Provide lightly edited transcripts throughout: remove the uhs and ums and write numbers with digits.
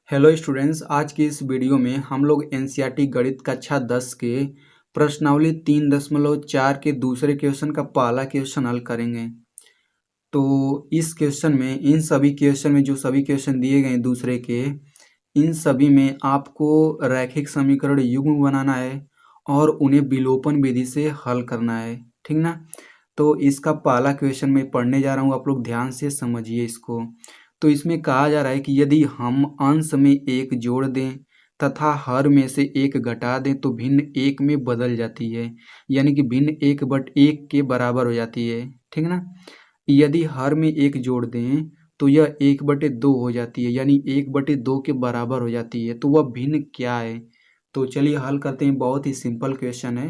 Hello students, आज की इस वीडियो में हम लोग एनसीईआरटी गणित कक्षा 10 के प्रश्नावली 3.4 के दूसरे क्वेश्चन का पहला क्वेश्चन हल करेंगे। तो इस क्वेश्चन में इन सभी क्वेश्चन में जो सभी क्वेश्चन दिए गए दूसरे के, इन सभी में आपको रैखिक समीकरण युग्म बनाना है और उन्हें विलोपन विधि से हल करना है, ठीक ना। तो इसका पहला क्वेश्चन मैं पढ़ने जा रहा हूँ, आप लोग ध्यान से समझिए इसको। तो इसमें कहा जा रहा है कि यदि हम अंश में एक जोड़ दें तथा हर में से एक घटा दें तो भिन्न एक में बदल जाती है, यानी कि भिन्न एक बट एक के बराबर हो जाती है, ठीक ना। यदि हर में एक जोड़ दें तो यह 1/2 हो जाती है, यानी 1/2 के बराबर हो जाती है। तो वह भिन्न क्या है? तो चलिए हल करते हैं। बहुत ही सिंपल क्वेश्चन है।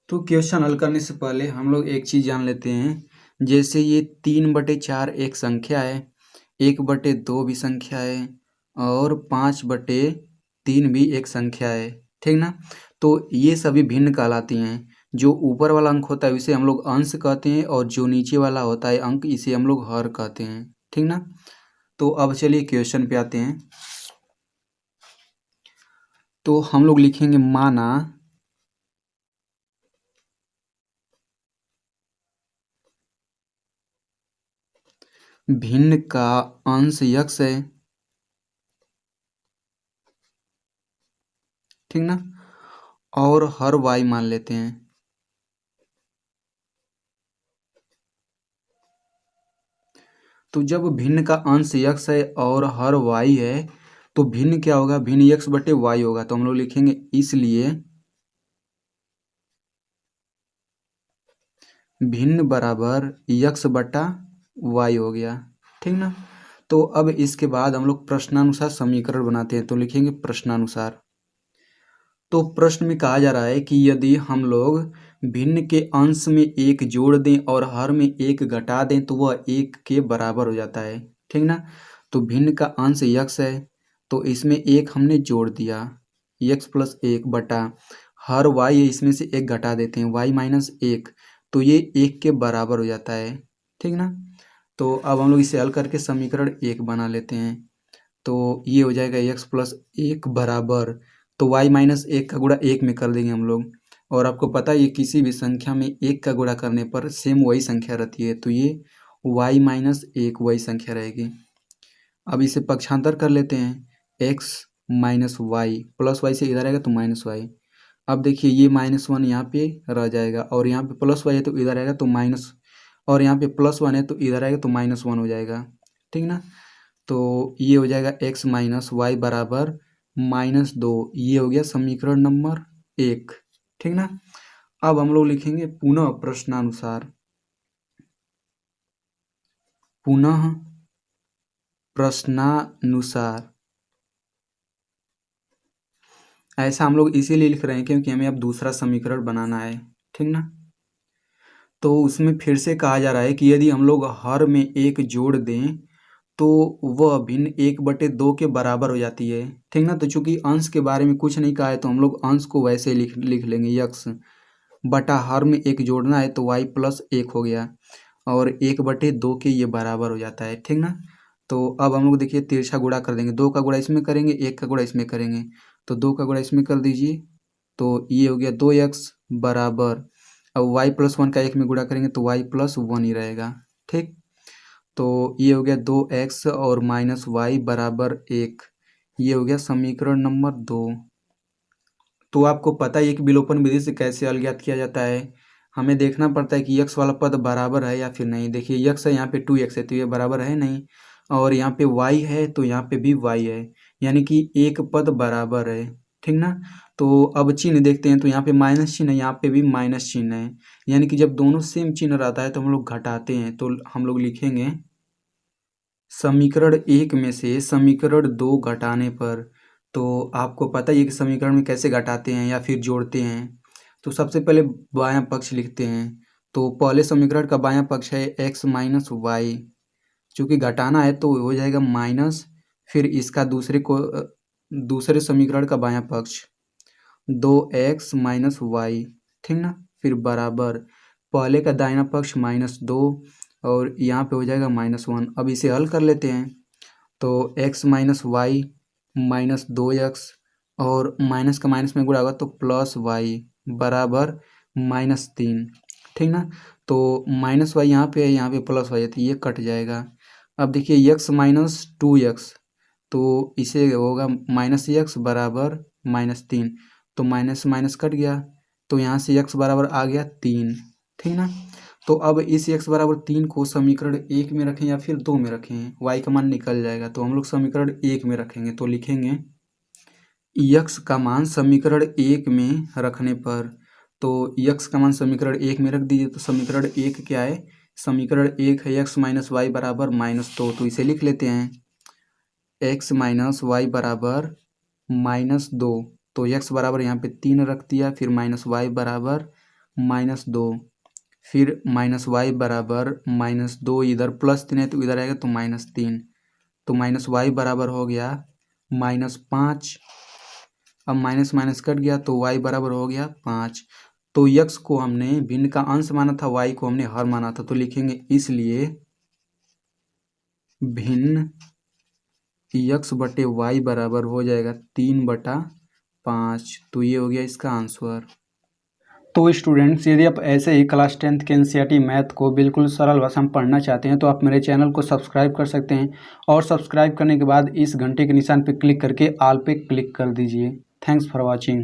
तो क्वेश्चन हल करने से पहले हम लोग एक चीज़ जान लेते हैं। जैसे ये 3/4 एक संख्या है, 1/2 भी संख्या है और 5/3 भी एक संख्या है, ठीक ना। तो ये सभी भिन्न कहलाती हैं। जो ऊपर वाला अंक होता है इसे हम लोग अंश कहते हैं और जो नीचे वाला होता है अंक इसे हम लोग हर कहते हैं, ठीक ना। तो अब चलिए क्वेश्चन पे आते हैं। तो हम लोग लिखेंगे माना भिन्न का अंश x है, ठीक ना, और हर y मान लेते हैं। तो जब भिन्न का अंश x है और हर y है तो भिन्न क्या होगा? भिन्न x/y होगा। तो हम लोग लिखेंगे इसलिए भिन्न बराबर x/y हो गया, ठीक ना। तो अब इसके बाद हम लोग प्रश्नानुसार समीकरण बनाते हैं। तो लिखेंगे प्रश्नानुसार। तो प्रश्न में कहा जा रहा है कि यदि हम लोग भिन्न के अंश में एक जोड़ दें और हर में एक घटा दें तो वह एक के बराबर हो जाता है, ठीक ना। तो भिन्न का अंश x है तो इसमें एक हमने जोड़ दिया, x+1 बटा हर y है, इसमें से एक घटा देते हैं, y-1, तो ये एक के बराबर हो जाता है, ठीक ना। तो अब हम लोग इसे हल करके समीकरण 1 बना लेते हैं। तो ये हो जाएगा x+1 बराबर, तो y-1 का गुणा 1 में कर देंगे हम लोग। और आपको पता है ये किसी भी संख्या में 1 का गुणा करने पर सेम वही संख्या रहती है, तो ये y-1 वही संख्या रहेगी। अब इसे पक्षांतर कर लेते हैं, x minus Y, plus Y से इधर आएगा तो माइनस वाई। अब देखिए ये -1 यहाँ पे रह जाएगा और यहाँ पे प्लस वाई है तो इधर आएगा तो माइनस, और यहाँ पे +1 है तो इधर आएगा तो -1 हो जाएगा, ठीक ना। तो ये हो जाएगा x माइनस वाई बराबर -2। ये हो गया समीकरण नंबर 1, ठीक ना। अब हम लोग लिखेंगे पुनः प्रश्नानुसार। पुनः प्रश्नानुसार ऐसा हम लोग इसीलिए लिख रहे हैं क्योंकि हमें अब दूसरा समीकरण बनाना है, ठीक ना। तो उसमें फिर से कहा जा रहा है कि यदि हम लोग हर में एक जोड़ दें तो वह भिन्न 1/2 के बराबर हो जाती है, ठीक ना। तो चूंकि अंश के बारे में कुछ नहीं कहा है तो हम लोग अंश को वैसे लिख लेंगे, यक्स बटा हर में एक जोड़ना है तो y+1 हो गया और 1/2 के ये बराबर हो जाता है, ठीक ना। तो अब हम लोग देखिए तिरछा गुणा कर देंगे, 2 का गुणा इसमें करेंगे, 1 का गुणा इसमें करेंगे, तो 2 का गुणा इसमें कर दीजिए तो ये हो गया 2x बराबर, अब y+1 का 1 में गुणा करेंगे तो y+1 ही रहेगा, ठीक। तो ये हो गया 2x और -y बराबर 1। ये हो गया समीकरण नंबर 2। तो आपको पता है कि विलोपन विधि से कैसे हल ज्ञात किया जाता है। हमें देखना पड़ता है कि x वाला पद बराबर है या फिर नहीं। देखिए x है, यहाँ पे 2x है तो ये बराबर है नहीं, और यहाँ पे y है तो यहाँ पे भी y है, यानी कि एक पद बराबर है, ठीक ना। तो अब चिन्ह देखते हैं तो यहाँ पे माइनस चिन्ह है, यहाँ पे भी माइनस चिन्ह है, यानी कि जब दोनों सेम चिन्ह रहता है तो हम लोग घटाते हैं। तो हम लोग लिखेंगे समीकरण 1 में से समीकरण 2 घटाने पर। तो आपको पता ही है कि समीकरण में कैसे घटाते हैं या फिर जोड़ते हैं। तो सबसे पहले बायां पक्ष लिखते हैं। तो पहले समीकरण का बायां पक्ष है x माइनस वाई, चूँकि घटाना है तो हो जाएगा माइनस, फिर इसका दूसरे समीकरण का बायां पक्ष 2x माइनस वाई, ठीक ना, फिर बराबर पहले का दाहिना पक्ष -2 और यहाँ पे हो जाएगा -1। अब इसे हल कर लेते हैं। तो x minus Y minus 2x और माइनस का माइनस में गुणा होगा तो प्लस वाई बराबर -3, ठीक ना। तो माइनस वाई यहाँ पे है, यहाँ पे प्लस वाई है, तो ये कट जाएगा। अब देखिए x माइनस 2x, तो इसे होगा -x बराबर -3, तो माइनस माइनस कट गया, तो यहाँ से x बराबर आ गया 3, ठीक ना। तो अब इस x बराबर 3 को समीकरण 1 में रखें या फिर 2 में रखें, y का मान निकल जाएगा, तो हम लोग समीकरण 1 में रखेंगे। तो लिखेंगे x का मान समीकरण 1 में रखने पर, तो x का मान समीकरण 1 में रख दीजिए। तो समीकरण 1 क्या है, समीकरण 1 है x माइनस वाई बराबर -2, तो इसे लिख लेते हैं x माइनस वाई बराबर -2, तो x बराबर यहाँ पे 3 रख दिया, फिर माइनस वाई बराबर -2, फिर माइनस वाई बराबर -2, इधर +3 है तो इधर आएगा तो -3, तो माइनस वाई बराबर हो गया -5। अब माइनस माइनस कट गया तो y बराबर हो गया 5। तो x को हमने भिन्न का अंश माना था, y को हमने हर माना था, तो लिखेंगे इसलिए भिन्न x बटे y बराबर हो जाएगा 3/5। तो ये हो गया इसका आंसर। तो स्टूडेंट्स, यदि आप ऐसे ही क्लास 10th के एनसीईआरटी मैथ को बिल्कुल सरल भाषा में पढ़ना चाहते हैं तो आप मेरे चैनल को सब्सक्राइब कर सकते हैं, और सब्सक्राइब करने के बाद इस घंटे के निशान पर क्लिक करके ऑल पे क्लिक कर दीजिए। Thanks for watching.